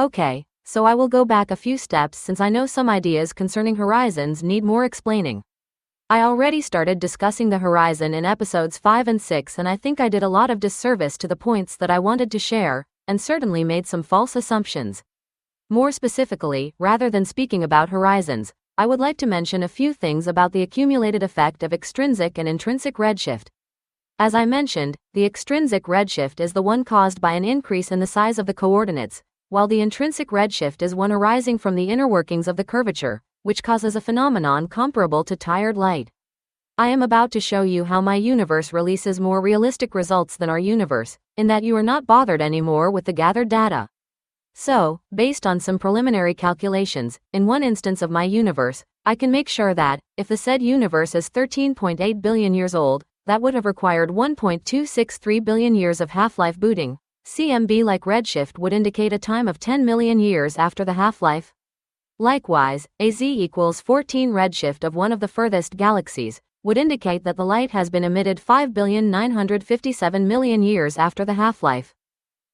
Okay, so I will go back a few steps since I know some ideas concerning horizons need more explaining. I already started discussing the horizon in episodes 5 and 6, and I think I did a lot of disservice to the points that I wanted to share, and certainly made some false assumptions. More specifically, rather than speaking about horizons, I would like to mention a few things about the accumulated effect of extrinsic and intrinsic redshift. As I mentioned, the extrinsic redshift is the one caused by an increase in the size of the coordinates, while the intrinsic redshift is one arising from the inner workings of the curvature, which causes a phenomenon comparable to tired light. I am about to show you how my universe releases more realistic results than our universe, in that you are not bothered anymore with the gathered data. So, based on some preliminary calculations, in one instance of my universe, I can make sure that, if the said universe is 13.8 billion years old, that would have required 1.263 billion years of half-life booting. CMB-like redshift would indicate a time of 10 million years after the half-life. Likewise, AZ equals 14 redshift of one of the furthest galaxies would indicate that the light has been emitted 5,957,000,000 years after the half-life.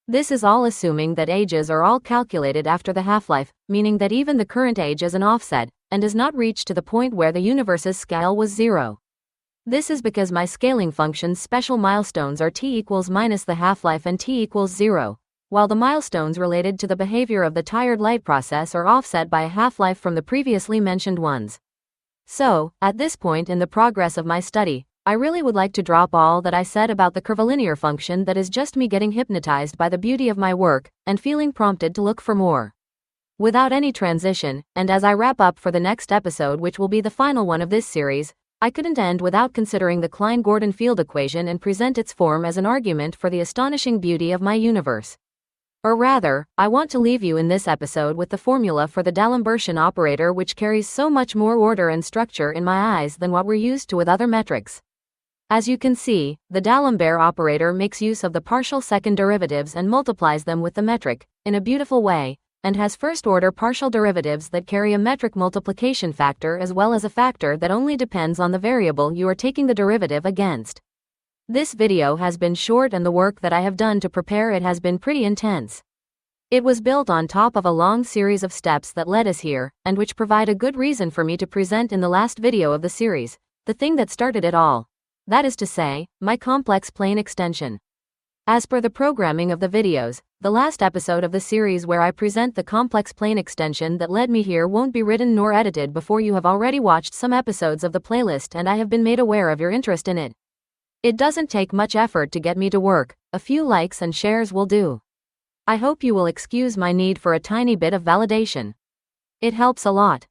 This is all assuming that ages are all calculated after the half-life, meaning that even the current age is an offset, and does not reach to the point where the universe's scale was 0. This is because my scaling function's special milestones are t equals minus the half-life and t equals 0, while the milestones related to the behavior of the tired light process are offset by a half-life from the previously mentioned ones. So, at this point in the progress of my study, I really would like to drop all that I said about the curvilinear function. That is just me getting hypnotized by the beauty of my work, and feeling prompted to look for more. Without any transition, and as I wrap up for the next episode, which will be the final one of this series, I couldn't end without considering the Klein-Gordon field equation and present its form as an argument for the astonishing beauty of my universe. Or rather, I want to leave you in this episode with the formula for the D'Alembert operator, which carries so much more order and structure in my eyes than what we're used to with other metrics. As you can see, the D'Alembert operator makes use of the partial second derivatives and multiplies them with the metric, in a beautiful way, and has first-order partial derivatives that carry a metric multiplication factor as well as a factor that only depends on the variable you are taking the derivative against. This video has been short, and the work that I have done to prepare it has been pretty intense. It was built on top of a long series of steps that led us here, and which provide a good reason for me to present in the last video of the series, the thing that started it all. That is to say, my complex plane extension. As per the programming of the videos, the last episode of the series where I present the complex plane extension that led me here won't be written nor edited before you have already watched some episodes of the playlist and I have been made aware of your interest in it. It doesn't take much effort to get me to work, a few likes and shares will do. I hope you will excuse my need for a tiny bit of validation. It helps a lot.